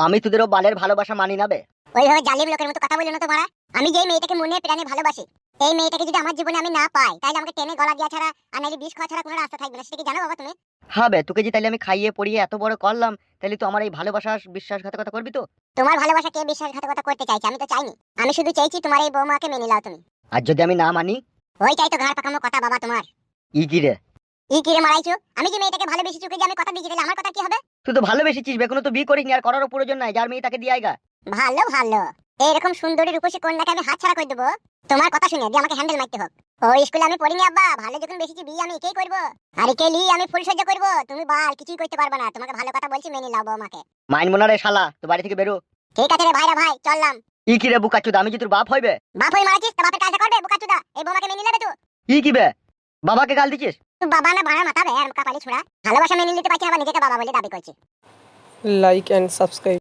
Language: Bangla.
আমি তোদেরও বালের ভালোবাসা মানি না বে। ওইভাবে জালিম লোকের মতো কথা বললো না তো মারা। আমি যেই মেয়েটাকে মনে প্রাণে ভালোবাসি, এই মেয়েটাকে যদি আমার জীবনে আমি না পাই, তাহলে আমাকে টেনে গলা দেওয়া ছাড়া আর নাইলে বিষ খাওয়া ছাড়া কোনো রাস্তা থাকবে না। সেটা কি জানো বাবা তুমি? হ্যাঁ বে, তোকে যে তাইলে আমি খাইয়ে পড়িয়ে এত বড় করলাম, তাহলে তো আমার এই ভালোবাসা বিশ্বাসঘাতকতা করবি তো? তোমার ভালোবাসা কে বিশ্বাসঘাতকতা করতে চাইছে? আমি তো চাইনি। আমি শুধু চাইছি তোমার এই বৌমাকে মেনে নাও তুমি। আর যদি আমি না মানি? ওইটাই তো ঘাড় পাকামো কথা বাবা তোমার। ই কি রে? ই কিরে মারাইছো? আমি যে মেয়েটাকে ভালোবেসে চুকে যে আমি কথা দিয়েছি, তাহলে আমার কথা কি হবে? তুই তো ভালোবেসেছিস বে, কোনো তো বিয়ে করিস নি, আর করারও প্রয়োজন নাই। যার মেয়ে তাকে দিয়ে আইগা। ভালো ভালো, এইরকম সুন্দরী রূপসী কন্যাকে আমি হাতছাড়া করে দেবো? তোমার কথা শুনে দিয়ে আমাকে হ্যান্ডেল মারতে হোক। ওই স্কুলে আমি পড়িনি আব্বা, ভালো যখন বেশিছি বিয়ে আমি একেই করবো। আর একে লি আমি ফুল সহ্য করবো। তুমি বাল কিছুই করতে পারবে না। তোমাকে ভালো কথা বলছি, মেনে নাও বৌমাকে। মাইনবো না রে শালা, তো বাড়ি থেকে বেরো। ঠিক আছে রে ভাইরা ভাই, চললাম। ই কি রে বুকাচুদা, আমি যে তোর বাপ হইবে? বাপ হয়ে মারাছিস তো বাপের কাজটা করবে বোকাচোদা। এই বৌমাকে মেনে নেবে তুই? ই কি বে, বাবাকে গাল দিছিস? তুই বাবা না ভাড়া মাথা বে আর কপালি ছোড়া। ভালোবাসা মেনে নিতে পারছি না, আবার নিজেকে বাবা বলে দাবি করছি। like and subscribe.